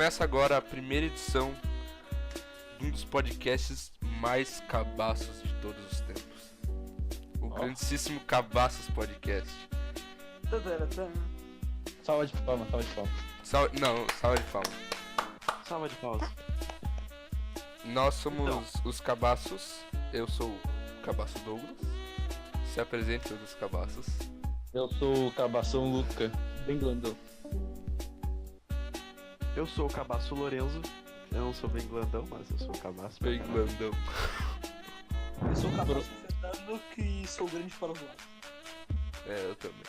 Começa agora a primeira edição de um dos podcasts mais cabaços de todos os tempos. O grandíssimo Cabaços Podcast. Salva de palmas. Salva de palmas. Salva de palmas. Nós somos os Cabaços. Eu sou o Cabaço Douglas. Se apresente os Cabaços. Eu sou o Cabação Luca, bem grandão. Eu sou o Cabaço Lorenzo. Eu não sou bem glandão, mas eu sou o Cabaço. Bem glandão. Eu sou o Cabaço Fernando, que sou grande para os lados. Eu também.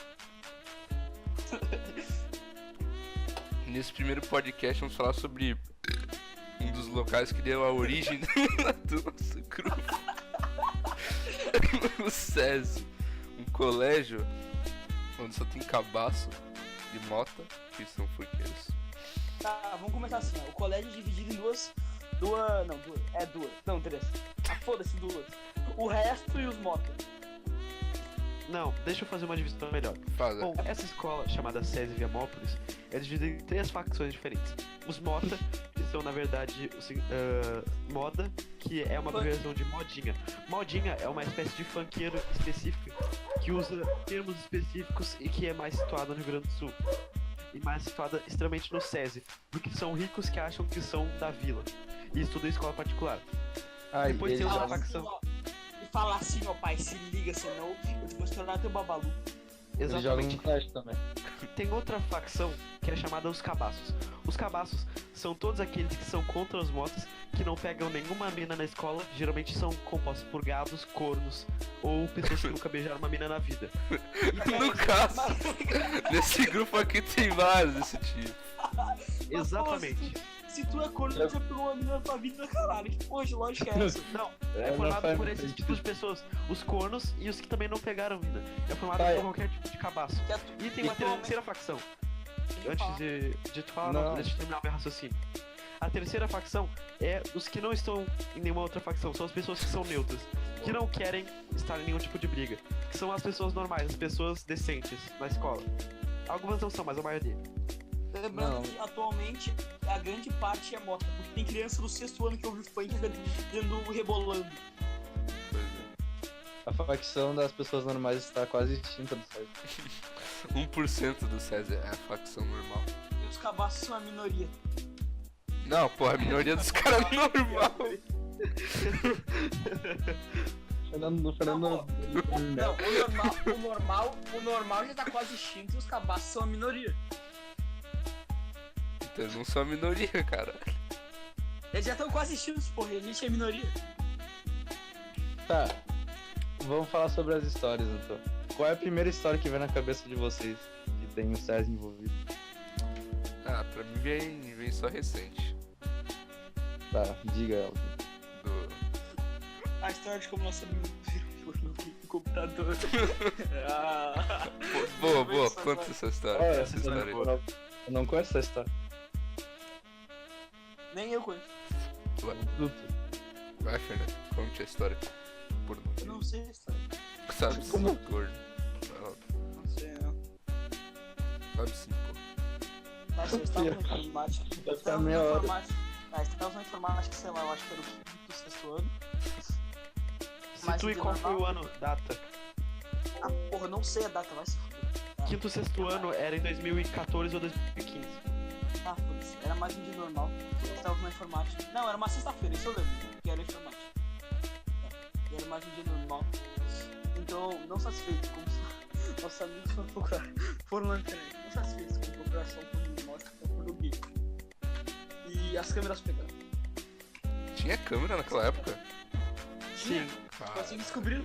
Nesse primeiro podcast vamos falar sobre um dos locais que deu a origem do nosso grupo. O SESI, um colégio onde só tem cabaço e mota, que são forqueiros. Tá, vamos começar assim, ó. O colégio é dividido em duas. Não, três. Foda-se, duas. O resto e os motos. Não, deixa eu fazer uma divisão melhor. Fala. Bom, essa escola chamada SESI Viamópolis é dividida em três facções diferentes. Os Mota, que são na verdade moda, que é uma abreviação de modinha. Modinha é uma espécie de funkeiro específica que usa termos específicos e que é mais situada no Rio Grande do Sul. E mais situada extremamente no SESI, porque são ricos que acham que são da vila e estudam em escola particular. Depois tem outra facção. E fala assim, ó pai, se liga, senão eu te vou estourar teu babalu. Eles jogam no Clash também. Tem outra facção que é chamada os Cabaços. Os Cabaços são todos aqueles que são contra os motos, que não pegam nenhuma mina na escola, geralmente são compostos por gados, cornos ou pessoas que nunca beijaram uma mina na vida. No caso, nesse grupo aqui tem vários desse tipo. Exatamente. Se tu é corno, tu já pegou uma menina na tua vida, caralho. Que porra de lógica é essa? Não, é formado por esses tipos de pessoas. Os cornos e os que também não pegaram mina. É formado por qualquer tipo de cabaço. E tem uma terceira facção. Antes de tu falar, não, deixa eu terminar o meu raciocínio. A terceira facção é os que não estão em nenhuma outra facção. São as pessoas que são neutras, que não querem estar em nenhum tipo de briga. Que são as pessoas normais, as pessoas decentes na escola. Algumas não são, mas a maioria. Lembrando que atualmente a grande parte é mota, porque tem criança do sexto ano que ouve funk dando rebolando. Pois é. A facção das pessoas normais está quase extinta do SESI. 1% do SESI é a facção normal. E os cabaços são a minoria. Não, porra, a minoria dos caras é normal. O normal já tá quase extinto e os cabaços são a minoria. Então eles não são a minoria, cara. Eles já estão quase extintos, porra, e a gente é minoria. Tá, vamos falar sobre as histórias então. Qual é a primeira história que vem na cabeça de vocês que tem o SESI envolvido? Pra mim vem só recente. Tá, diga ela. A história de como nossa amiga virou no computador. Boa, conta essa história. Essa história aí. Eu não conheço essa história. Nem eu conheço. Vai, Fernando, conte a história. Por nome. Eu não sei a história. Sabe sim, gordo. Não sei, não. Sabe sim, pô. Nossa, eles estavam na informática. Eles estavam na informática, sei lá, eu acho que era o quinto, sexto ano. Situa qual foi o ano, data. Porra, não sei a data, vai se fuder. Quinto, sexto ano era em 2014 ou 2015. Foda-se, era mais um dia normal. Eles estavam na informática. Não, era uma sexta-feira, isso eu lembro, que era informática. E era mais um dia normal. Então, não satisfeito como nossos amigos foram na internet. Não satisfeitos com a procuração por morte por no bico. E as câmeras pegaram. Tinha câmera naquela época? Sim. Assim descobriram.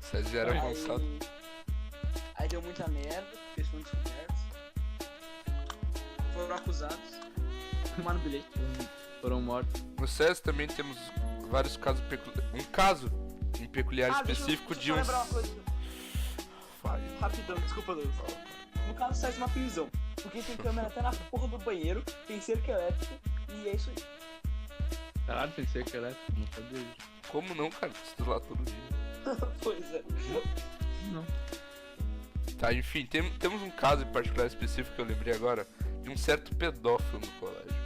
SESI era avançado. Aí deu muita merda, pessoas descobertas. Foram acusados. Tomaram bilhete. Foram mortos. No SESI também temos vários casos peculiares. Um caso em peculiar específico de deixa eu lembrar uma coisa. Vai. Rapidão, desculpa, Deus. No caso, sai uma prisão. Porque tem câmera até na porra do banheiro, tem cerca elétrica e é isso aí. Caralho, pensei que era. Não sabia isso. Como não, cara? Estudo lá todo dia. Pois é. Não. Tá, enfim, temos um caso em particular específico que eu lembrei agora de um certo pedófilo no colégio.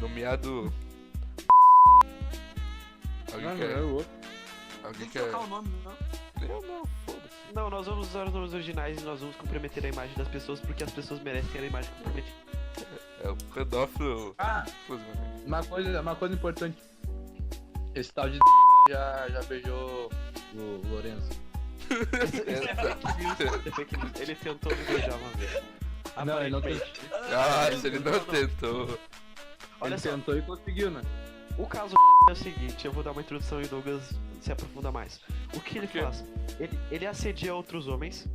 Nomeado... Alguém quer... Alguém Tem que quer... trocar o nome, não? Eu não, foda-se. Não, nós vamos usar os nomes originais e nós vamos comprometer a imagem das pessoas porque as pessoas merecem a imagem comprometida. É o pedófilo... Ah, exclusivamente. uma coisa importante. Esse tal de já beijou o Lourenço. É fake news. Ele tentou me beijar uma vez. Não, ele não Aparentemente. Se ele não tentou... Olha Ele só, tentou e conseguiu, né? o caso é o seguinte, eu vou dar uma introdução e o Douglas se aprofunda mais. O que ele quê? faz? Ele assedia outros homens,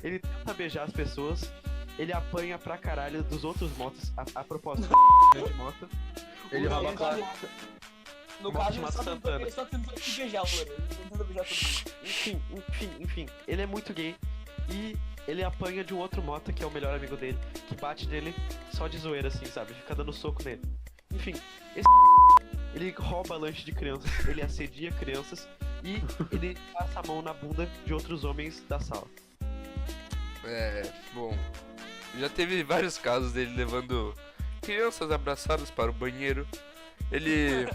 ele tenta beijar as pessoas, ele apanha pra caralho dos outros motos, a propósito de moto. Ele rouba a Ele classe. No Morte caso, ele mata só, tentou, Santana. ele só tentou te beijar, Loura. Ele tentou beijar todo mundo. Enfim, ele é muito gay e ele apanha de um outro mota que é o melhor amigo dele, que bate nele só de zoeira assim, sabe? Fica dando soco nele. Enfim, esse ele rouba lanche de crianças, ele assedia crianças e ele passa a mão na bunda de outros homens da sala. Bom, já teve vários casos dele levando crianças abraçadas para o banheiro. Ele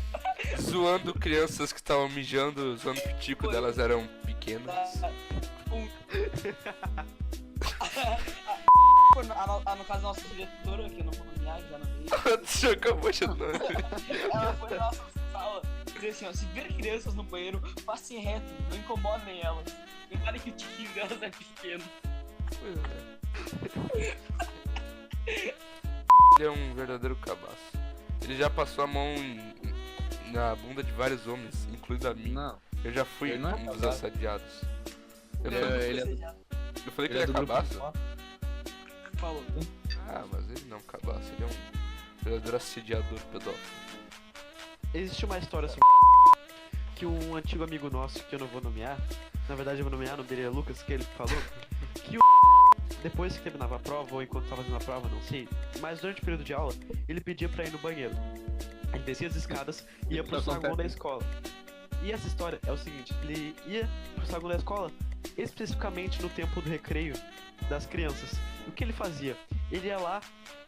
zoando crianças que estavam mijando, zoando o pitico delas eram pequenas. No caso, a nossa diretora, que eu não vou nomear, já nomeei, Você acabou de nome. ela foi na nossa sala dizer assim, ó, se ver crianças no banheiro, passem reto, não incomodem elas. Reparem que o tiquinho delas é pequeno. Ele é um verdadeiro cabaço. Ele já passou a mão na bunda de vários homens, incluindo a mim. Não. Eu já fui Ele não é um dos cabaço. assediados. Eu Ele falei, ele é do- eu falei que ele ele é do grupo cabaço? de moto. Falou. Ah, mas ele não é um cabaço, ele é um verdadeiro assediador pedófilo. Existe uma história sobre que um antigo amigo nosso, que eu não vou nomear, na verdade eu vou nomear, o nome dele é Lucas, que ele falou que depois que terminava a prova, ou enquanto tava fazendo a prova, não sei, mas durante o período de aula, ele pedia pra ir no banheiro. Ele descia as escadas e ia pro Isso saguão acontece. da escola. E essa história é o seguinte, ele ia pro saguão da escola especificamente no tempo do recreio das crianças. O que ele fazia? Ele ia lá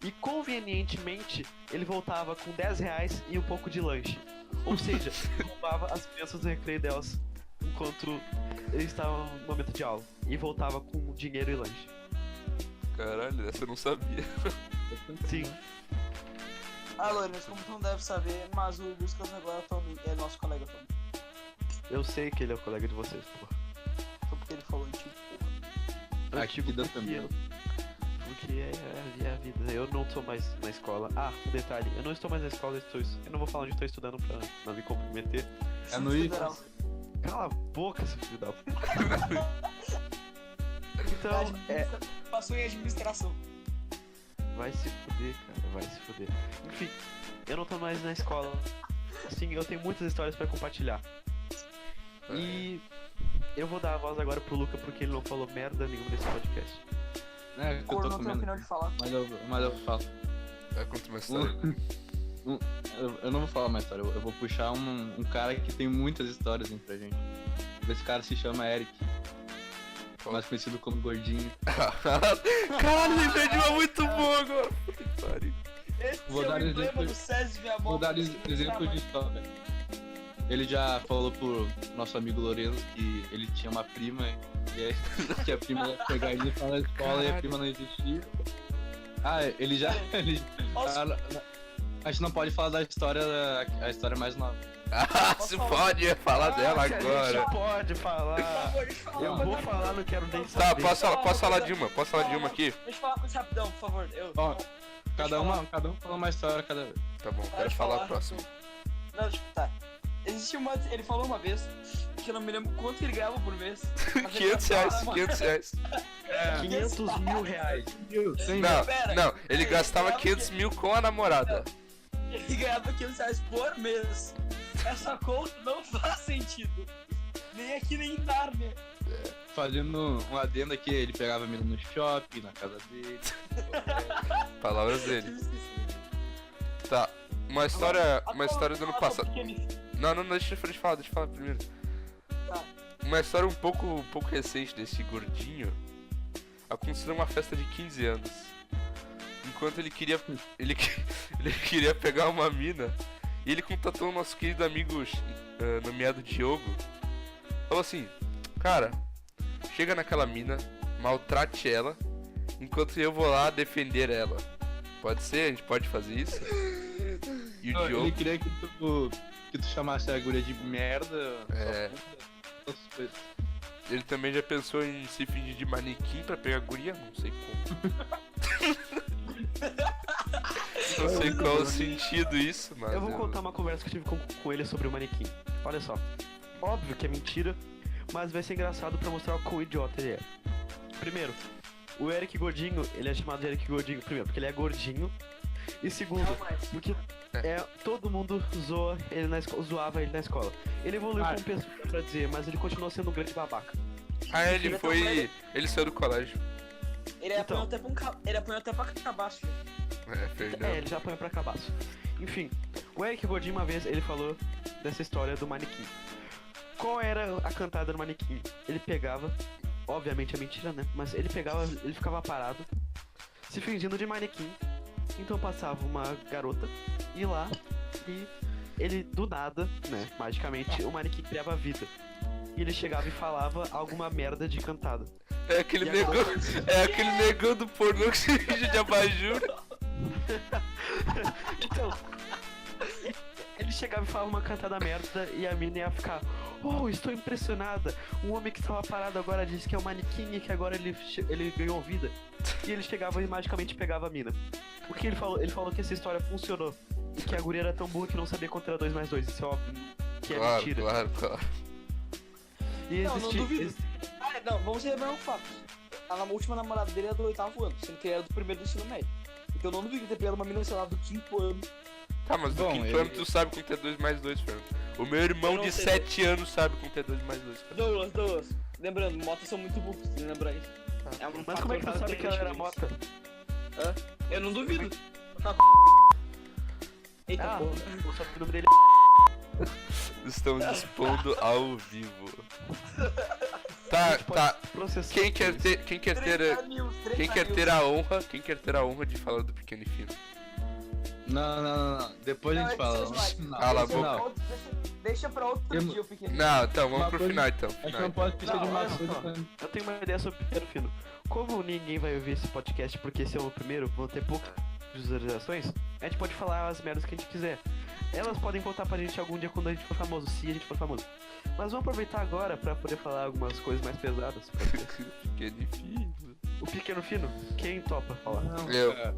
e convenientemente ele voltava com 10 reais e um pouco de lanche. Ou seja, ele roubava as crianças do recreio delas enquanto eles estavam no momento de aula. E voltava com dinheiro e lanche. Caralho, essa eu não sabia. Sim. Ah, Lourenço, como tu não deve saber, mas o Lucas agora é nosso colega também. Eu sei que ele é o colega de vocês, porra. Só porque ele falou antigo. A Antigo vida porque também. Porque é a vida. Eu não tô mais na escola. Ah, um detalhe. Eu não estou mais na escola, eu não vou falar onde estou estudando pra não me comprometer. É no IF. Federal. Cala a boca, seu filho da puta. Então, Passou em administração. vai se fuder, cara, vai se fuder. Enfim, eu não tô mais na escola. Assim, eu tenho muitas histórias pra compartilhar. E eu vou dar a voz agora pro Luca porque ele não falou merda nenhuma nesse podcast. É, que eu Cor tô não tem comendo. opinião de falar. Mas eu falo. Vai contar uma história. Eu não vou falar mais história, eu vou puxar um cara que tem muitas histórias entre a gente. Esse cara se chama Eric, mais conhecido como Gordinho. Caralho, lembrei de uma muito boa agora. Puta que pariu. Esse Vou é o dar emblema exemplo- do SESI Via Vou dar exemplo de história. Ele já falou pro nosso amigo Lourenço que ele tinha uma prima e que a prima ia pegar ele pra na escola e a prima não existia. Ah, ele já. A gente não pode falar da história, a história mais nova. Ah, se pode falar dela A agora. gente pode falar. Eu vou falar, não quero nem Tá, saber. posso falar de uma? Posso falar de uma aqui? Deixa eu falar uma coisa rapidão, por favor. Ó, cada um fala uma história cada vez. Tá bom, Para quero de falar falar. a próxima. Não, tipo, tá. Existe uma. Ele falou uma vez que eu não me lembro quanto que ele ganhava por mês. Mas ele 500 reais, gastava- 500 reais. 500 mil reais. Não, não, ele gastava 500 mil com a namorada. Ele ganhava 500 reais por mês. Essa conta não faz sentido. Nem aqui, nem em Nárnia. Fazendo um adendo aqui, ele pegava a menina no shopping, na casa dele. Palavras dele. Tá, uma história do ano passado. Não, deixa eu falar primeiro. Tá. Uma história um pouco recente desse gordinho aconteceu numa festa de 15 anos. enquanto ele, ele queria pegar uma mina, e ele contatou o nosso querido amigo nomeado Diogo. Falou assim, cara, chega naquela mina, maltrate ela, enquanto eu vou lá defender ela. Pode ser? A gente pode fazer isso? E o Ele Diogo... queria que tu chamasse a guria de merda. É. Essas coisas. Ele também já pensou em se fingir de manequim pra pegar a guria? Não sei como. Não sei qual o sentido isso, mas... Eu vou contar uma conversa que eu tive com ele sobre o manequim. Olha só. Óbvio que é mentira, mas vai ser engraçado pra mostrar o quão idiota ele é. Primeiro, o Eric Gordinho, ele é chamado de Eric Gordinho, primeiro, porque ele é gordinho. E segundo, porque todo mundo zoava ele na escola. Ele evoluiu como pessoa, pra dizer, mas ele continuou sendo um grande babaca. Ah, ele saiu do colégio. Ele apanhou até pra cabaço, filho. É, Fernando. Ele já apanhou pra cabaço. Enfim, o Eric Gordinho uma vez, ele falou dessa história do manequim. Qual era a cantada do manequim? Ele pegava, obviamente é mentira, né? Mas ele ficava parado, se fingindo de manequim. Então passava uma garota, ia lá e ele, do nada, né, magicamente, o manequim criava vida. E ele chegava e falava alguma merda de cantada. É aquele negão do pornô que se finge de abajur. Então, ele chegava e falava uma cantada merda e a mina ia ficar: oh, estou impressionada. Um homem que estava parado agora disse que é um manequim e que agora ele ganhou vida. E ele chegava e magicamente pegava a mina. Porque ele falou que essa história funcionou. E que a guria era tão burra que não sabia contar 2 mais 2. Isso é óbvio que é mentira. Claro. E Não duvido. Não, vamos lembrar um fato. A última namorada dele era do 8º ano, sendo que ele era do primeiro do ensino médio. Então eu não duvido ter pegado uma menina, sei lá, do 5º ano. Tá, mas do Bom, quinto ano tu sabe contar 2 mais 2, Fernando. O meu irmão de 7 anos sabe contar 2 mais 2, Fernando. Douglas. Lembrando, motas são muito burros, tem que lembrar isso. Mas como é que tu sabe que ela era mota? Eu não duvido. Eita porra. Eu sabia que o nome dele Estamos expondo ao vivo. Tá. processou. Quem quer ter a honra de falar do Pequeno e Fino? Não. Depois a gente fala. Cala a boca. Deixa pra outro dia o pequeno. Não, então, vamos Uma pro coisa- final então. A gente não pode esquecer de uma olha coisa. só. também. Eu tenho uma ideia sobre o Pequeno Fino. Como ninguém vai ouvir esse podcast porque esse é o primeiro, vão ter poucas visualizações, a gente pode falar as merdas que a gente quiser. Elas podem contar pra gente algum dia quando a gente for famoso, se a gente for famoso. Mas vamos aproveitar agora pra poder falar algumas coisas mais pesadas. Pequeno e Fino. O Pequeno Fino, quem topa falar? Eu. cara.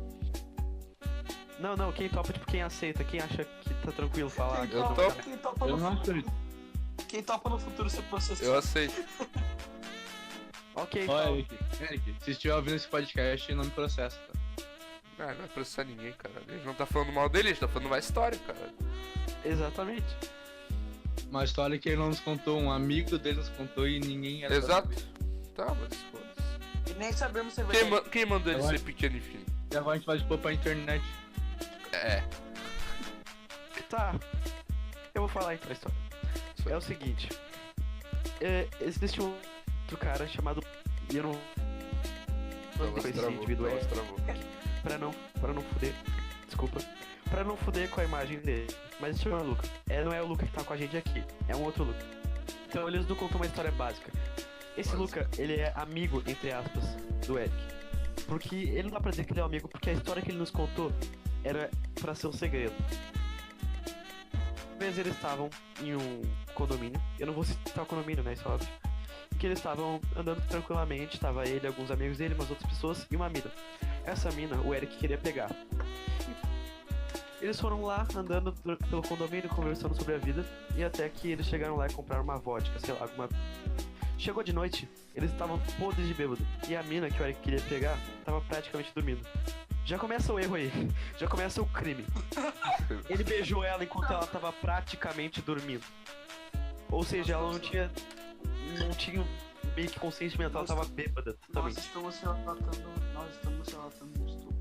Não, quem topa, tipo, quem aceita, quem acha que tá tranquilo falar. Eu topo. Eu não acredito. Quem topa no futuro ser processado. Eu aceito. Ok, Olha, fala. Eric, se estiver ouvindo esse podcast, não me processa, tá? Não vai processar ninguém, cara. A gente não tá falando mal dele, a gente tá falando uma história, cara. Exatamente. Uma história que ele não nos contou, um amigo dele nos contou e ninguém era. Exato. Tá, mas foda-se. E nem sabemos se é verdade. Quem mandou ele Eu ser acho- pequeno e fino? E agora a gente vai expor pra internet. É. Tá. Eu vou falar então a história. É o seguinte. Existe um outro cara chamado... E eu não... Douglas esse travou, indivíduo Douglas travou. pra não fuder. Desculpa. Pra não fuder com a imagem dele. Mas esse chama Luca. Não é o Luca que tá com a gente aqui. É um outro Luca. Então eles não contam uma história básica. Esse Luca, ele é amigo, entre aspas, do Eric. Porque ele não dá pra dizer que ele é um amigo, porque a história que ele nos contou era pra ser um segredo. Uma vez eles estavam em um condomínio. Eu não vou citar o condomínio, né? Isso é óbvio. Que eles estavam andando tranquilamente. Tava ele, alguns amigos dele, umas outras pessoas e uma mina. Essa mina, o Eric queria pegar. Eles foram lá, andando pelo condomínio, conversando sobre a vida. E até que eles chegaram lá e compraram uma vodka, sei lá, alguma... Chegou de noite, eles estavam podres de bêbado. E a mina que o Eric queria pegar, tava praticamente dormindo. Já começa o erro aí. Já começa o crime. Ele beijou ela enquanto ela tava praticamente dormindo. Ou seja, ela não tinha meio que consciência mental, ela tava bêbada também. Nós estamos relatando um estudo.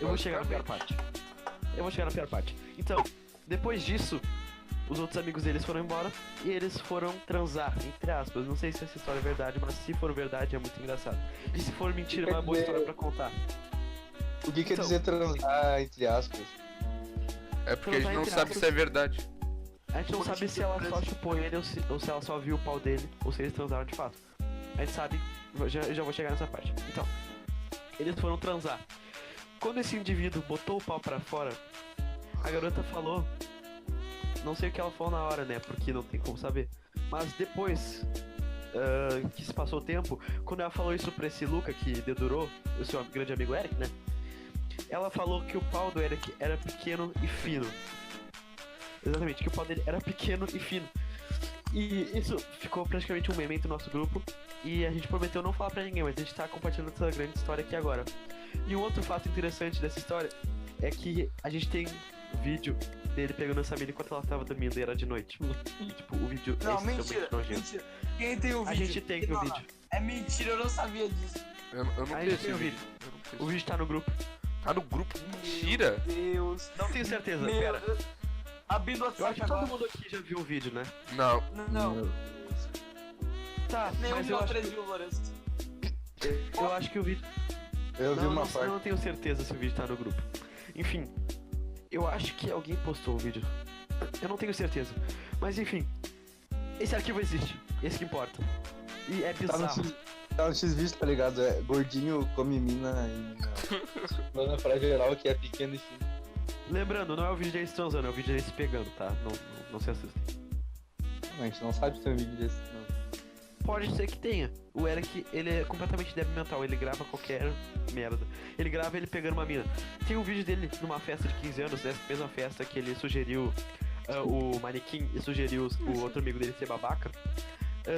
Eu vou chegar na pior parte. Então, depois disso, os outros amigos deles foram embora e eles foram transar, entre aspas. Não sei se essa história é verdade, mas se for verdade é muito engraçado. E se for mentira, é uma boa história pra contar. O que quer Então, dizer transar, entre aspas? É porque a gente não Entre sabe aspas. se é verdade. A gente não sabe se ela só chupou ele ou se ela só viu o pau dele ou se eles transaram de fato. A gente sabe, já vou chegar nessa parte. Então, eles foram transar. Quando esse indivíduo botou o pau pra fora, a garota falou, não sei o que ela falou na hora, né, porque não tem como saber. Mas depois que se passou o tempo, quando ela falou isso pra esse Luca que dedurou, o seu grande amigo Eric, né, ela falou que o pau do Eric era pequeno e fino. Exatamente, que o pau dele era pequeno e fino. E isso ficou praticamente um meme entre o nosso grupo. E a gente prometeu não falar pra ninguém, mas a gente tá compartilhando essa grande história aqui agora. E um outro fato interessante dessa história é que a gente tem um vídeo dele pegando essa mina enquanto ela tava dormindo e era de noite. Tipo, o vídeo Não, é extremamente mentira, nojento. mentira. Quem tem o vídeo? A gente tem o Não, vídeo. É mentira, eu não sabia disso. Eu não A tenho gente esse tem o vídeo. vídeo. Eu não tenho O esse vídeo tá no grupo. vídeo. Tá no grupo? Mentira! Meu Deus. Não tenho certeza, Meu pera. Deus. Abrindo o Eu acho WhatsApp que todo agora. mundo aqui já viu o vídeo, né? Não. Não. Tá, Nenhum mas de eu nós acho, três viu, Lourenço. eu acho que o vídeo... Eu vi não, uma não, parte. eu não tenho certeza se o vídeo tá no grupo. Enfim, eu acho que alguém postou o vídeo. Eu não tenho certeza. Mas enfim, esse arquivo existe. Esse que importa. E é Tá no bizarro. X, tá no X-Vídeo, tá ligado? É gordinho come mina e mina. Manda pra geral que é pequeno e fino. Lembrando, não é o vídeo deles transando, é o vídeo deles se pegando, tá? Não se assustem. A gente não sabe se tem um vídeo desse, não. Pode ser que tenha. O Eric, ele é completamente débil mental, ele grava qualquer merda. Ele grava ele pegando uma mina. Tem um vídeo dele numa festa de 15 anos, essa mesma festa que ele sugeriu o manequim e sugeriu o outro amigo dele ser babaca.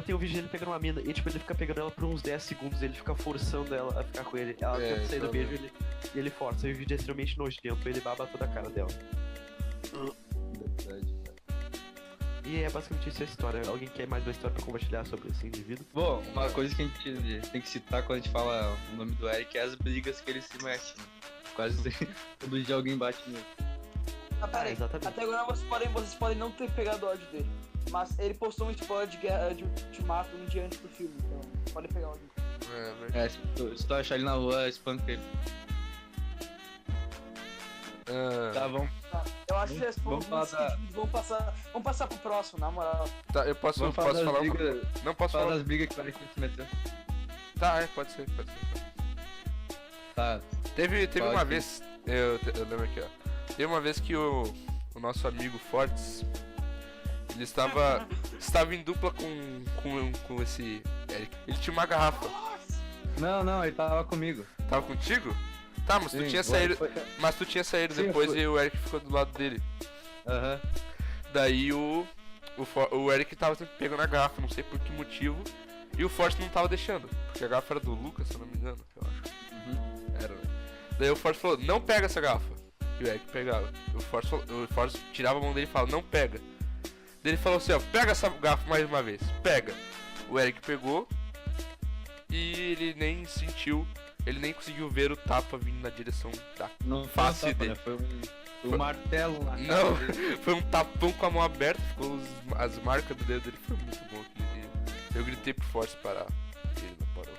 Tem um vídeo dele pegando uma mina e tipo, ele fica pegando ela por uns 10 segundos, ele fica forçando ela a ficar com ele. Ela tenta sair do então, beijo e ele força. E o vídeo é extremamente nojento, ele baba toda a cara dela. Verdade. E é basicamente isso a história. Alguém quer mais uma história pra compartilhar sobre esse indivíduo? Bom, uma coisa que a gente tem que citar quando a gente fala o nome do Eric é as brigas que ele se mete, né? Quase todo dia alguém bate nele. Ah, peraí. exatamente. Até agora vocês podem não ter pegado o áudio dele. Mas ele postou um spoiler de guerra de ultimato um dia antes do filme, então podem pegar o áudio. É verdade. É, se tu achar ele na rua, espanca ele. Tá bom. Tá. Eu acho que esse Vamos falar da- vamos passar pro próximo, na moral. Tá, eu posso Vamos falar falar das uma... brigas. Não posso Falar falar. das brigas que o Eric se meteu. Tá, pode ser. Tá. Teve Fala uma aqui. vez, eu lembro aqui, ó. Teve uma vez que o nosso amigo Fortes, ele estava em dupla com esse Eric. Ele tinha uma garrafa. Não, ele tava comigo. Tava contigo? Tá, mas tu Sim, tinha o saído. Eric foi- Mas tu tinha saído Sim, depois foi. e o Eric ficou do lado dele. Aham. Daí o Eric tava sempre pegando a garrafa, não sei por que motivo. E o Forte não tava deixando. Porque a garrafa era do Lucas, se eu não me engano, eu acho. Era, né? Daí o Forte falou, não pega essa garrafa. E o Eric pegava. O Forte tirava a mão dele e falava, não pega. Daí ele falou assim, ó, pega essa garrafa mais uma vez. Pega. O Eric pegou. E ele nem sentiu. Ele nem conseguiu ver o tapa vindo na direção da. Não Face foi um tapa, dele. né? Foi um martelo na cara Não, dele. foi um tapão com a mão aberta, ficou as marcas do dedo dele, foi muito bom aquele dia. Eu gritei pro Forte parar, e ele não parou.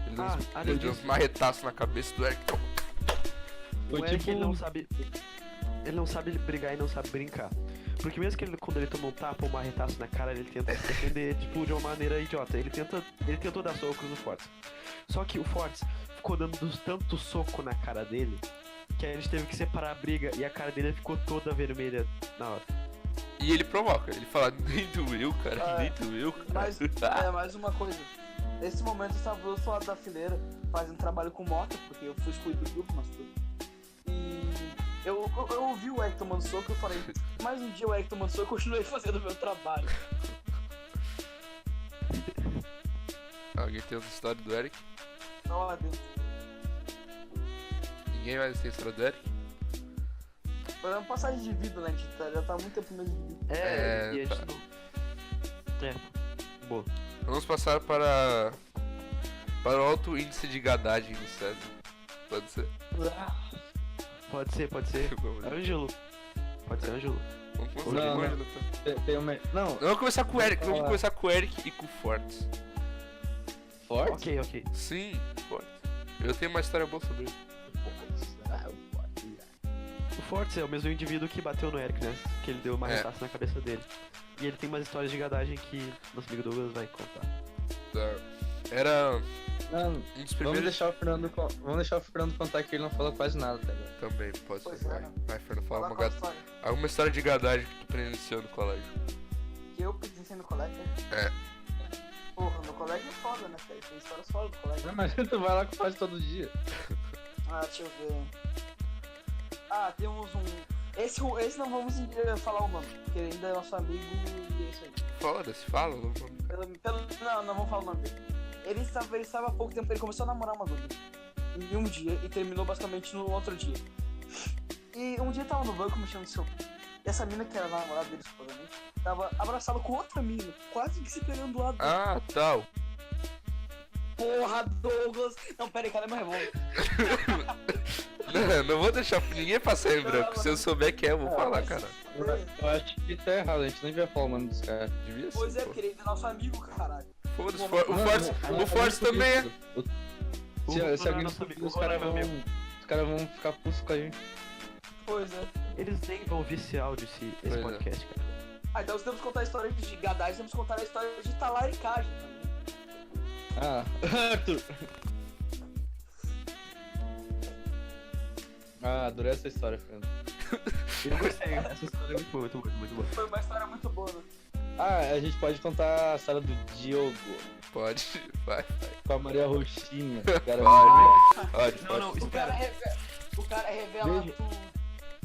Ele deu uns, além ele deu uns marretaços na cabeça do Eric. Foi O Eric, tipo- ele não sabe brigar e não sabe brincar. Porque mesmo que quando ele toma um tapa ou um marretaço na cara, ele tenta se defender, tipo, de uma maneira idiota. Ele tentou dar socos no Fortes. Só que o Fortes ficou dando tanto soco na cara dele, que aí a gente teve que separar a briga e a cara dele ficou toda vermelha na hora. E ele provoca, ele fala, nem doeu, cara, Ah, nem doeu, cara. Mas, mais uma coisa. Nesse momento eu estava do outro lado da fileira, fazendo trabalho com moto, porque eu fui excluído do grupo, mas tudo. E eu ouvi o Eric tomando soco e eu falei, mais um dia o Eric tomando soco, eu continuei fazendo o meu trabalho. Alguém tem outra história do Eric? Só lá dentro. Ninguém mais tem história do Eric? Foi uma passagem de vida, né? Já tá há muito tempo mesmo de vida. E a tá. gente não... Boa. Vamos passar para o alto índice de gadagem do César. Pode ser? Pode ser. Ângelo. Pode ser Ângelo. Vamos Não, começar com o não. Ângelo, então. Tem uma... Não, Vamos começar com o Eric, vamos falar. começar com o Eric e com o Fortes. forte? Ok. Sim, Fortes. Eu tenho uma história boa sobre ele. O Fortes é o mesmo indivíduo que bateu no Eric, né? Que ele deu uma É. retaça na cabeça dele. E ele tem umas histórias de gadagem que nosso amigo Douglas vai contar. Tá. Era Não, um dos vamos primeiros. deixar o Fernando contar que ele não fala quase nada, tá ligado? Também, pode Pois ser. é, Vai, né? vai, Fernando, fala Falar uma qual a gada... história alguma história de gadagem que tu presenciou no colégio. que eu presenciei no colégio. É. Porra, no colégio é foda, né, cara? Tem histórias foda do colégio. Não, mas tu vai lá que faz todo dia. Ah, deixa eu ver. Ah, temos um. Esse não vamos falar o nome, porque ele ainda é nosso amigo e é isso aí. Foda-se, fala. Não vamos falar o nome dele. Ele estava há pouco tempo, ele começou a namorar uma guria em um dia e terminou basicamente no outro dia. E um dia tava no banco mexendo no seu. E essa mina que era a namorada dele, supostamente, tava abraçada com outra mina, quase que se pegando do lado dele. Ah, tal. Porra, Douglas! Não, pera aí, cara, é meu revólver. Não vou deixar ninguém passar em branco. Se eu souber que é, eu vou falar, cara. Eu acho que tá errado, a gente nem vai falar o nome dos caras. Devia ser. Pois é, pô. porque ele é nosso amigo, caralho. Foda-se, Não, o Force também é. Se O alguém nosso amigo, os caras o Ronaldo é vão. Os caras vão ficar putos com a gente. Pois é. Eles nem vão ouvir esse áudio, esse Pois é. podcast, cara. Ah, então se temos que contar a história de gadagem, temos que contar a história de talaricagem também. Ah, Arthur! Ah, adorei essa história, Fernando. Eu gostei, essa história é muito boa, muito boa, muito boa. Foi uma história muito boa, né? Ah, a gente pode contar a história do Diogo Pode, vai. com a Maria Roxinha. Cara, Pode. Não, O cara revela Deixa- tudo.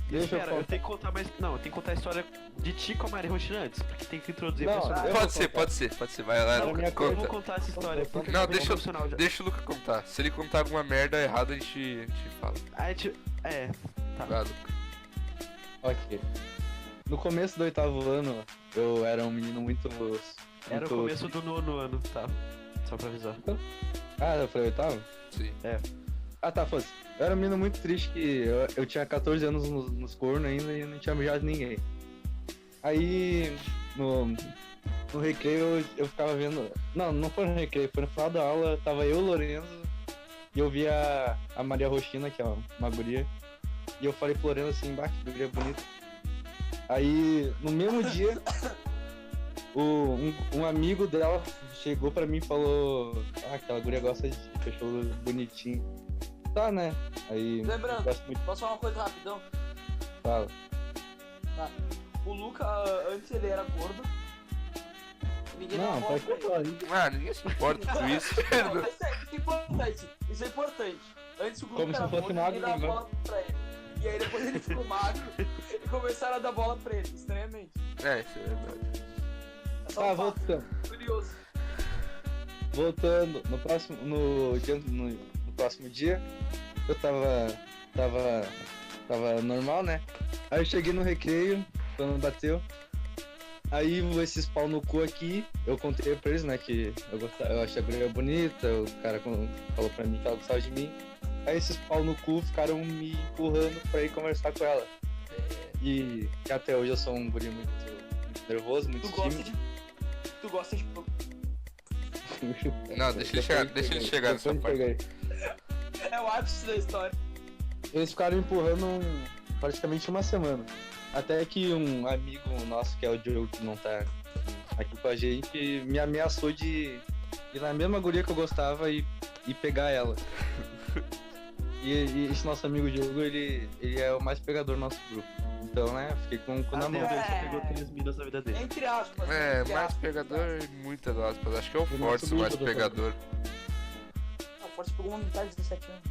Deixa eu Espera, eu contar. tenho que contar mais. Não, eu tenho que contar a história de ti com a Maria Roxina antes, porque tem que introduzir Não, a personagem. eu vou Pode ser. Vai lá, Não, Luca, minha Eu vou conta. contar essa história, porque Não, é deixa profissional já. o Luca contar. Se ele contar alguma merda errada, a gente fala. A gente. É, tá. Vai, Luca. Ok. No começo do 8º ano, eu era um menino muito. Era o começo do 9º ano, tá? Só pra avisar. Ah, eu falei 8º? Sim. Ah, tá, fosse. Eu era um menino muito triste que eu tinha 14 anos nos cornos ainda e não tinha beijado ninguém. Aí, no recreio, eu ficava vendo... Não foi no recreio, foi no final da aula, tava eu, Lorenzo, e eu vi a Maria Roxina, que é uma guria, e eu falei pro Lorenzo assim, bah, que guria bonita. Aí, no mesmo dia, um amigo dela chegou pra mim e falou, ah, aquela guria gosta de cachorro bonitinho. Tá, né? Aí, Lembrando, eu gosto muito, posso falar uma coisa rapidão? fala. O Luca, antes ele era gordo. Ninguém dava Não, bola pode pra ele. falar isso. Ah, ninguém se importa com isso. Não, mas isso é importante. Isso é importante. Antes o Luca Como se era fosse gordo, magro, ninguém dava né? bola pra ele. E aí depois ele ficou magro e começaram a dar bola pra ele, estranhamente. É, isso é verdade. É só Tá, um fato curioso. voltando. No próximo dia, eu tava normal, né? Aí eu cheguei no recreio, quando bateu. Aí esses pau no cu aqui, eu contei pra eles, né, que eu achei a guria bonita, o cara falou pra mim que ela gostava de mim. Aí esses pau no cu ficaram me empurrando pra ir conversar com ela. E até hoje eu sou um guri muito nervoso, muito tímido. Tu gosta de. Não, deixa ele chegar nessa parte. É o ápice da história. Eles ficaram me empurrando praticamente uma semana. Até que um amigo nosso, que é o Diogo, que não tá aqui com a gente, me ameaçou de ir na mesma guria que eu gostava e pegar ela. E esse nosso amigo Diogo, ele é o mais pegador do nosso grupo. Então, né, fiquei com o cu na Até mão. ver se pegou 3 minas na vida dele. Entre aspas. É, entre mais aspas. pegador e muitas aspas. Acho que é o O nosso Force o mais grupo, pegador. Não, o Forte pegou uma metade de 17 anos.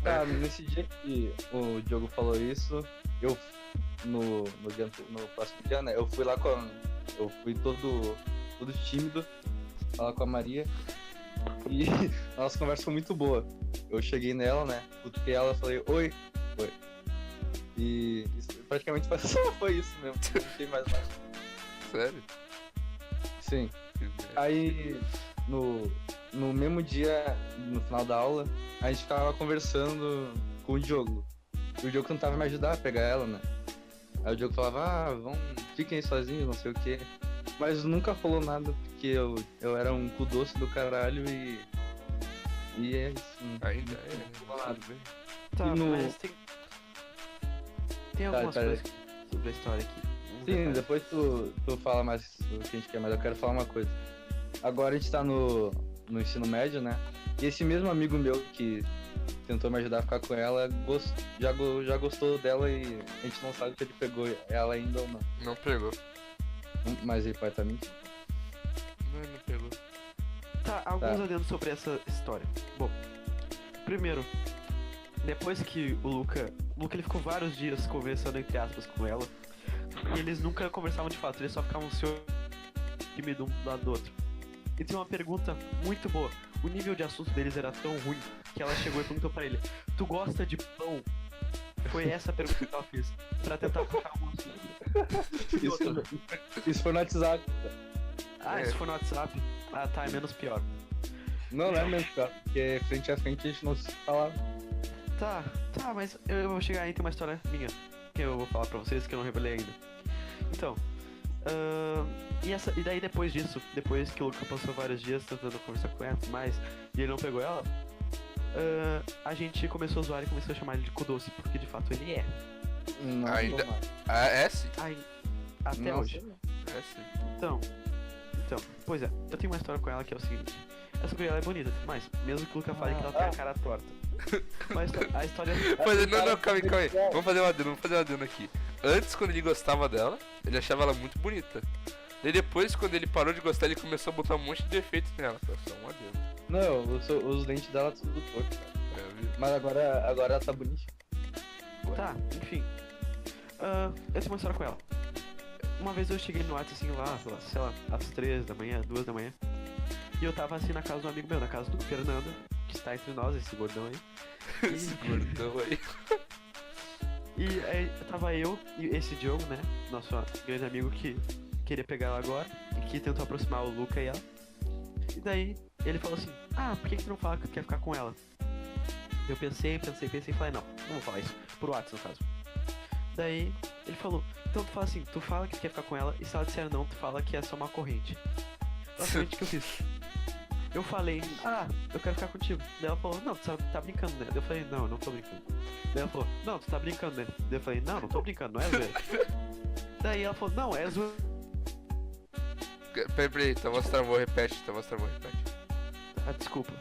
Tá, nesse dia que o Diogo falou isso, eu no próximo dia, né, eu fui lá eu fui todo tímido falar com a Maria e a nossa conversa foi muito boa. Eu cheguei nela, né, cutuquei ela, falei oi. E isso, praticamente foi isso mesmo, não tem mais nada. Sério? Sim. Aí no mesmo dia, no final da aula, a gente ficava conversando com o Diogo. E o Diogo tentava me ajudar a pegar ela, né? Aí o Diogo falava, fiquem aí sozinhos, não sei o quê. Mas nunca falou nada, porque eu era um cu doce do caralho e é isso. Ainda é. Não falou nada. Tudo bem. Tá, E no- mas tem algumas pera aí. coisas sobre a história aqui. Uns Sim, detalhes. depois tu fala mais o que a gente quer, mas eu quero falar uma coisa. Agora a gente tá no ensino médio, né? E esse mesmo amigo meu que tentou me ajudar a ficar com ela, já gostou dela e a gente não sabe se ele pegou ela ainda ou não. Não pegou. Mas ele pode estar mentindo. Não pegou. Tá, alguns adendos sobre essa história. Bom, primeiro, depois que o Luca ele ficou vários dias conversando entre aspas com ela, e eles nunca conversavam de fato, eles só ficavam se tímidos um do lado do outro. E tem uma pergunta muito boa. O nível de assunto deles era tão ruim que ela chegou e perguntou pra ele: tu gosta de pão? Foi essa a pergunta que ela fez, pra tentar puxar um assunto. E outra, Isso foi no WhatsApp. ah, isso foi no WhatsApp? Ah, tá, é menos pior. Não é mesmo, cara. Porque frente a frente a gente não se falava. Tá, mas eu vou chegar aí, tem uma história minha que eu vou falar pra vocês que eu não revelei ainda. Então, e daí depois disso, depois que o Luca passou vários dias tentando conversar com ela e tudo mais, e ele não pegou ela, a gente começou a zoar e começou a chamar ele de cu doce, porque de fato ele é. Não, Ainda- não mais. Ah, é sim. Até Não, hoje. É sim. Então, pois é, eu tenho uma história com ela que é o seguinte. Essa guria ela é bonita, mas mesmo que o Luca fale que ela tem a cara torta. Mas a história. Mas não, calma aí. Vamos fazer um adendo aqui. Antes, quando ele gostava dela, ele achava ela muito bonita. Daí depois, quando ele parou de gostar, ele começou a botar um monte de defeitos nela. Foi só um adendo. Não, os dentes dela tudo torto, cara. É, viu? Mas agora ela tá bonita. Tá, enfim. Eu tenho uma história com ela. Uma vez eu cheguei no WhatsApp assim lá, sei lá, às 3 da manhã, 2 da manhã. E eu tava assim na casa de um amigo meu, na casa do Fernando, que está entre nós, esse gordão aí. Esse gordão aí. E aí tava eu e esse Diogo, né? Nosso grande amigo que queria pegar ela agora e que tentou aproximar o Luca e ela. E daí ele falou assim: ah, por que que não fala que quer ficar com ela? Eu pensei e falei: não vou falar isso. Por WhatsApp, no caso. Daí ele falou: então tu fala assim, tu fala que quer ficar com ela e se ela disser não, tu fala que é só uma corrente. Basicamente o que eu fiz. Eu falei: ah, eu quero ficar contigo. Daí ela falou: não, tu tá brincando, né? Daí eu falei: não, eu não tô brincando. Daí ela falou: não, tu tá brincando, né? Daí eu falei: não, não tô brincando, não é zoeira. Daí ela falou: não, é zoeira. Peraí, tua voz travou, repete. Ah, desculpa.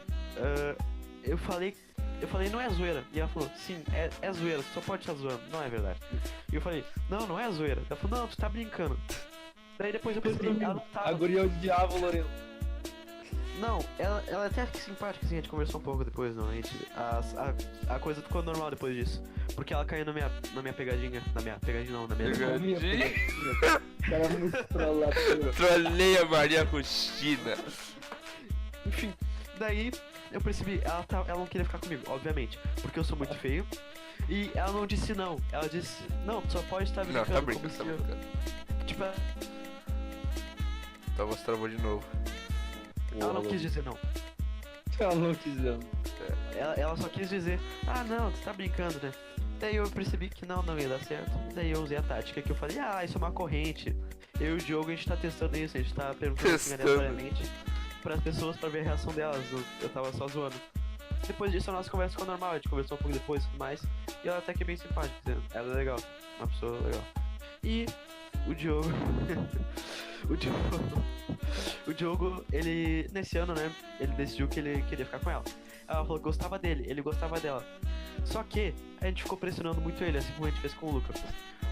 Eu falei, não é zoeira. E ela falou: sim, é zoeira, tu só pode estar zoando, não é verdade. E eu falei: não é zoeira. Ela falou: não, tu tá brincando. Daí depois eu percebi, ela não tava. A guria odiava o Lorena. Não, ela é até simpática, assim, a gente conversou um pouco depois, não, a gente, a coisa ficou normal depois disso, porque ela caiu na minha pegadinha, na minha Pegadinha. Cara, é muito trollado. Trolei a Maria Cristina. enfim, daí eu percebi, ela não queria ficar comigo, obviamente, porque eu sou muito feio, e ela não disse não, ela disse, não, tu só pode estar Não, brincando, tá brincando, como tá se eu, brincando. tipo, Tua voz travou de novo. ela não quis dizer não. Ela não quis dizer. Ela só quis dizer: ah, não, tu tá brincando, né? Daí eu percebi que não ia dar certo. Daí eu usei a tática que eu falei: ah, isso é uma corrente. Eu e o Diogo, a gente tá testando isso, a gente tá perguntando assim aleatoriamente pras pessoas pra ver a reação delas. Eu tava só zoando. Depois disso a nossa conversa ficou normal, a gente conversou um pouco depois e tudo mais. E ela até que é bem simpática, dizendo, ela é legal, uma pessoa legal. E o Diogo. O Diogo, ele, nesse ano, né, ele decidiu que ele queria ficar com ela. Ela falou que gostava dele, ele gostava dela. Só que a gente ficou pressionando muito ele, assim como a gente fez com o Luca.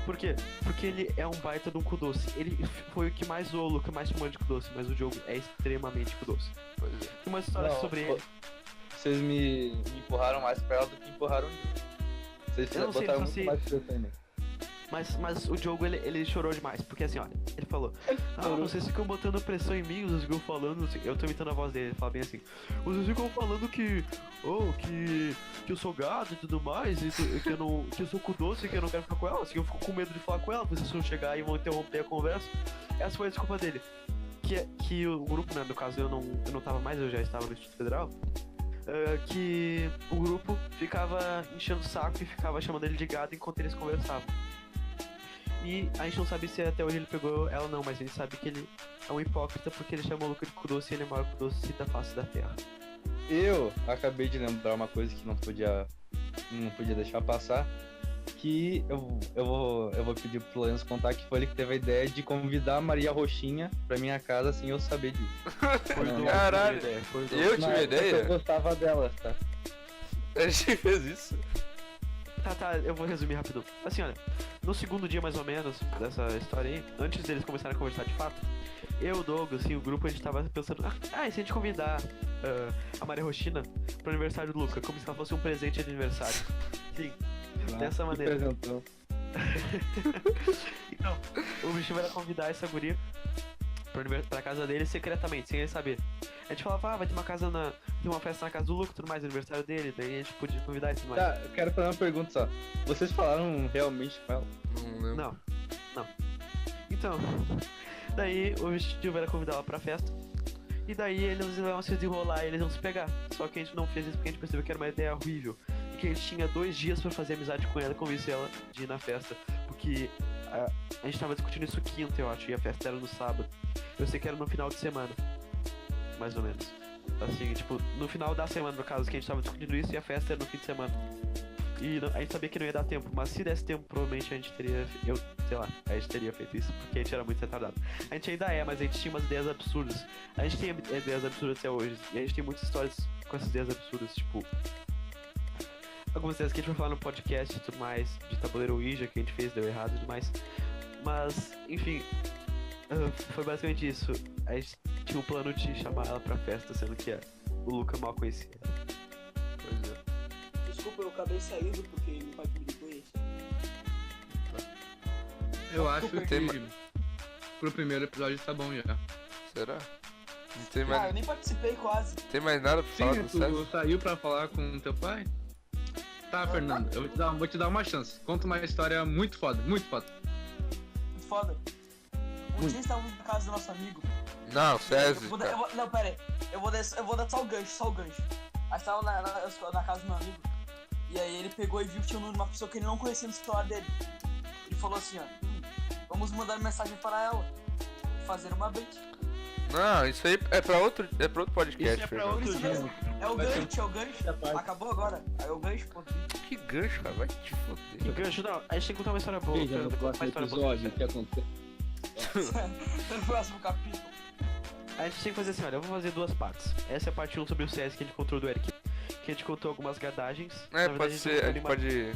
Por quê? Porque ele é um baita de um cu doce. Ele foi o que mais zoou o Luca, mais chamou de cu doce, mas o Diogo é extremamente cu doce. Pois é. Tem uma história Não, sobre pô, ele. Vocês me empurraram mais pra ela do que empurraram o Diogo. Vocês Eu não sei, botaram só muito sei- mais pressão em mim. Mas o Diogo, ele chorou demais, porque assim, olha, ele falou: ah, vocês ficam botando pressão em mim, vocês ficam falando, assim, eu tô imitando a voz dele, ele fala bem assim: vocês ficam falando que eu sou gado e tudo mais, que eu sou cu doce, que eu não quero ficar com ela, assim, eu fico com medo de falar com ela, vocês vão chegar e vão interromper a conversa. Essa foi a desculpa dele. Que o grupo, né, no caso eu não tava mais, eu já estava no Instituto Federal. Que o grupo ficava enchendo o saco e ficava chamando ele de gado enquanto eles conversavam. E a gente não sabe se até hoje ele pegou ela não, mas a gente sabe que ele é um hipócrita porque ele chamou o Luca de cu doce e ele é o maior cu doce da face da terra. Eu acabei de lembrar uma coisa que não podia não podia deixar passar, que eu vou pedir pro Lourenço contar que foi ele que teve a ideia de convidar a Maria Roxinha pra minha casa sem eu saber disso. Foi Não, do caralho. ideia, foi do- Eu tive Na a época ideia? Eu gostava dela, tá? A gente fez isso. Tá, eu vou resumir rapidão. Assim, olha, no segundo dia mais ou menos dessa história aí, antes deles começarem a conversar de fato, eu, o Douglas, assim, o grupo, a gente tava pensando, e se a gente convidar a Maria Roxina pro aniversário do Luca, como se ela fosse um presente de aniversário. Sim, dessa Me maneira. apresentou. Então, o objetivo era convidar essa guria pra casa dele secretamente, sem ele saber. A gente falava, vai ter uma festa na casa do Luca, tudo mais, aniversário dele, daí a gente podia convidar e tudo mais. Tá, eu quero fazer uma pergunta só. Vocês falaram realmente com ela? Não lembro. Não. Então, daí o objetivo era convidar ela pra festa. E daí eles iam se desenrolar e eles iam se pegar. Só que a gente não fez isso porque a gente percebeu que era uma ideia horrível. E que a gente tinha 2 dias pra fazer amizade com ela e convencer ela de ir na festa. Porque a gente tava discutindo isso quinta, eu acho, e a festa era no sábado. Eu sei que era no final de semana. Mais ou menos. Assim, tipo, no final da semana, no caso, que a gente tava discutindo isso e a festa era no fim de semana. E a gente sabia que não ia dar tempo, mas se desse tempo, provavelmente a gente teria. A gente teria feito isso, porque a gente era muito retardado. A gente ainda é, mas a gente tinha umas ideias absurdas. A gente tem ideias absurdas até hoje. E a gente tem muitas histórias com essas ideias absurdas, tipo. Algumas ideias que a gente vai falar no podcast e tudo mais, de tabuleiro Ouija que a gente fez, deu errado e tudo mais. Mas, enfim. Foi basicamente isso. A gente tinha um plano de chamar ela pra festa, sendo que o Luca mal conhecia ela. Pois é. Desculpa, eu acabei saindo porque meu pai me ligou isso. Eu acho Tem que pro primeiro episódio tá bom já. Será? Não tem Ah, eu mais, nem participei quase. tem mais nada pra falar Sim, do tu César? saiu pra falar com teu pai? Tá, Fernando, eu vou te dar uma chance. Conta uma história muito foda, muito foda. Muito foda. Um dia estávamos na casa do nosso amigo. Não, César. Não, pera aí. Eu vou dar só o gancho. Aí estava na casa do meu amigo. E aí ele pegou e viu que tinha um número de uma pessoa que ele não conhecia no celular dele. Ele falou assim, ó. Vamos mandar mensagem para ela. E fazer uma bait. Não, isso aí é pra outro podcast, Isso é pra Fernando. outro Isso dia. mesmo. É o gancho. Acabou agora. Aí o gancho, ponto. Que gancho, cara, vai te Que foder. gancho, não. A gente tem que contar uma história boa. Veja no Fernando, conta uma próximo história boa. episódio o que aconteceu. No próximo capítulo. A gente tem que fazer assim, olha, eu vou fazer 2 partes. Essa é a parte 1 sobre o CS que a gente encontrou do Eric. Que a gente contou algumas gadagens. Na É, verdade, pode ser, a gente pode...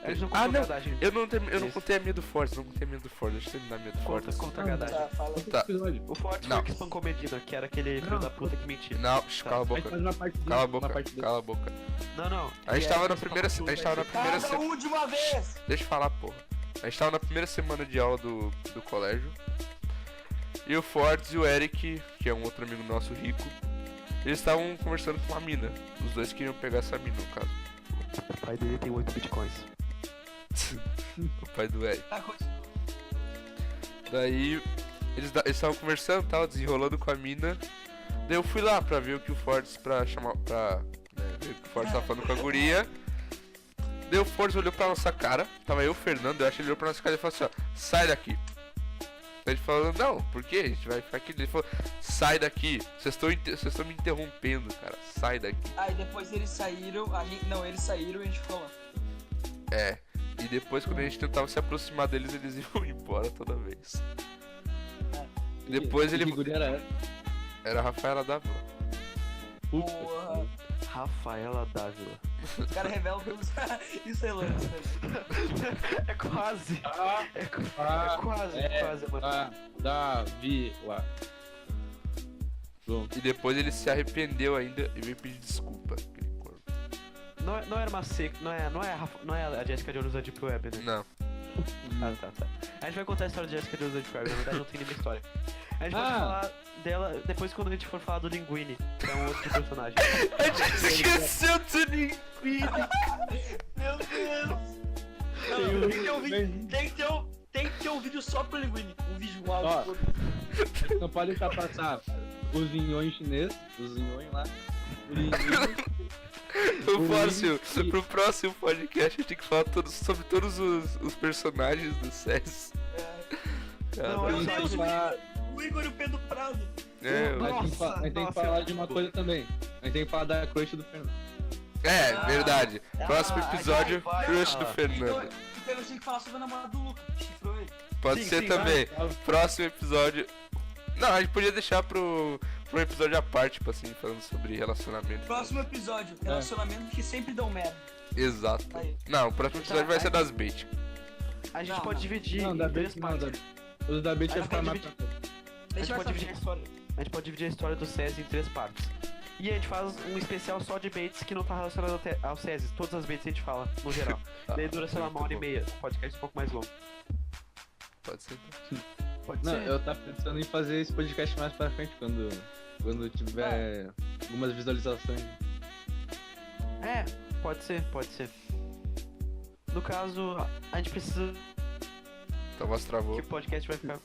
A gente não Ah, contou não, gadagem. eu não Isso. contei a minha do Forte, deixa eu terminar a minha do Forte. Conta a gadagem. Tá, fala. Tá. Episódio. O Forte Não. foi o que espancou Medina, que era aquele filho Não. da puta que mentia. Não, cala a A gente boca, faz uma parte dele, cala a uma boca, parte dele. cala a boca. Não. A gente E tava aí, na primeira, a gente tava na primeira Cada um de uma vez! Deixa eu falar, porra. A gente tava na primeira semana de aula do colégio. E o Fortes e o Eric, que é um outro amigo nosso rico, eles estavam conversando com uma mina. Os dois queriam pegar essa mina, no caso. O pai dele tem 8 bitcoins. O pai do Eric. Tá, continua. Daí eles estavam conversando, tava desenrolando com a mina. Daí eu fui lá pra ver o que o Fortes pra chamar. Ver o que o Fortes tava falando com a guria. Daí o Fortes olhou pra nossa cara. Tava eu, o Fernando, eu acho que ele olhou pra nossa cara e falou assim, ó, sai daqui. Daí ele falou, não, por quê? A gente vai ficar aqui. Ele falou, sai daqui. Vocês estão me interrompendo, cara. Sai daqui. Aí depois eles saíram, eles saíram e a gente ficou lá. É. E depois quando a gente tentava se aproximar deles, eles iam embora toda vez. E depois ele. Que guria era essa? Era a Rafaela Dávila. Puta. Porra. Rafaela Dávila. Os caras revelam que isso é louco. É quase. É quase, mano. Dávila. Pronto. E depois ele se arrependeu ainda e veio pedir desculpa. Aquele corpo. Não era uma seca, não é a Jessica Jones da Deep Web, né? Não. Tá. A gente vai contar a história da Jessica Jones da Deep Web, na verdade não tem nenhuma história. A gente pode Ah. falar dela depois quando a gente for falar do Linguini, que é um outro personagem. A gente esqueceu do Linguini. Meu Deus! Tem que ter um vídeo só pro Linguini. Um vídeo, um Ó. áudio. Não pode deixar passar os zinhões chineses, os zinhões lá. O linguini. Pro próximo podcast a gente tem que falar sobre todos os personagens do CS. Não, A olha gente só, tem que falar- O Igor e o Pedro Prado. É, a gente tem que Nossa, falar de uma coisa também. A gente tem que falar da crush do Fernando. É, Ah. verdade. Próximo Ah, episódio, vai, crush do vai. Fernando. Então eu tinha que falar sobre a namorada do Luca, que chifrou ele. Pode Sim, ser sim, também. vai. Próximo episódio. Não, a gente podia deixar pro um episódio à parte, tipo assim, falando sobre relacionamento. Próximo episódio, relacionamento que sempre dão merda. Exato. Aí. Não, o próximo episódio vai ser das bait. A gente Não, pode não. dividir Não, em da três Bait não, partes. o da Bait Aí vai ficar pode mais dividir. pra A gente Deixa eu pode dividir a história. A gente pode dividir a história do SESI em três partes. E a gente faz um especial só de baits que não tá relacionado ao SESI. Todas as baits a gente fala, no geral. Daí dura, sei lá, uma hora e meia. Um podcast um pouco mais longo. Pode ser. Pode Não, ser. eu tava pensando em fazer esse podcast mais pra frente, quando tiver algumas visualizações. É, pode ser, pode ser. No caso, a gente precisa Então voz travou. que o podcast vai ficar.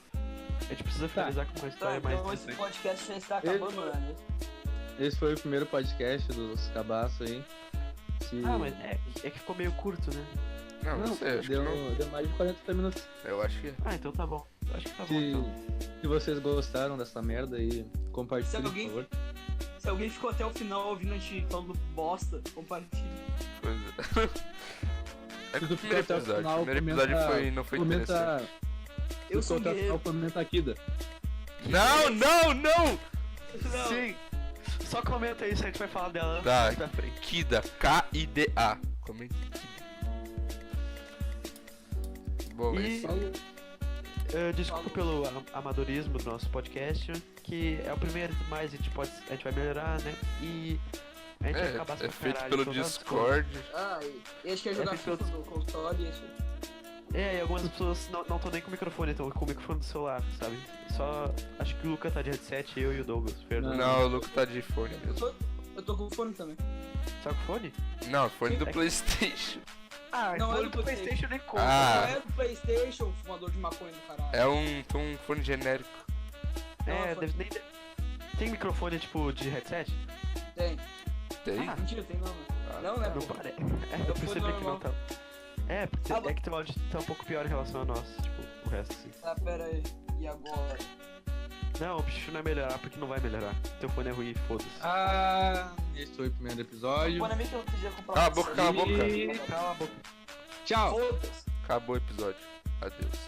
A gente precisa finalizar com uma Tá, história mais então esse interessante. podcast já está acabando, né? Esse foi o primeiro podcast dos cabaços aí. Se... Ah, mas é que ficou meio curto, né? Não, não Não, sei, acho que deu, não. deu mais de 40 minutos. Eu acho que. Ah, então tá bom. Eu acho que tá bom Se, então. se vocês gostaram dessa merda aí, compartilhem, Se alguém- por favor. Se alguém ficou até o final ouvindo a gente falando bosta, compartilhe. Pois é. É que Se o tu primeiro ficou até o episódio. final, O primeiro episódio comenta- não foi interessante. Eu sou até o final, guerreiro. comenta aqui, da. Não, não, não! Não. Sim! Só comenta aí se a gente vai falar dela Tá. mais pra frente. Kida, K-I-D-A. Comenta Kida. Bom, E- esse- Desculpa pelo amadorismo do nosso podcast, que é o primeiro, mas a gente vai melhorar, né? E a gente vai ficar é bastante feito caralho, pelo então dá Discord. Ah, e acho que ia jogar É feito FIFA no console e isso. É, e algumas pessoas não estão nem com o microfone, estão com o microfone do celular, sabe? Só. Acho que o Luca tá de headset, eu e o Douglas. Fernando. Não, o Luco tá de fone mesmo. Eu tô com fone também. Só com fone? Não, fone do É que- PlayStation. Ah, Não, fone é do do PlayStation nem conta. Ah. Não é do PlayStation, fumador de maconha do caralho. É um fone genérico. É, Não, deve nem. Tem microfone tipo de headset? Tem. Tem? Ah, Mentira, tem não, né? Ah, Não, né? Não pô? parece. Eu É, eu fone percebi que não normal. tá. É, porque Ah, é que teu áudio tá um pouco pior em relação a nós, tipo, o resto, assim. Tá, pera aí. E agora? Não, o bicho não vai melhorar porque não vai melhorar. Teu fone é ruim, foda-se. Esse foi o primeiro episódio. Põe na minha que eu podia comprar Cala a um boca, desse cala a aí. boca. E- Cala a boca. Tchau! Foda-se. Acabou o episódio. Adeus.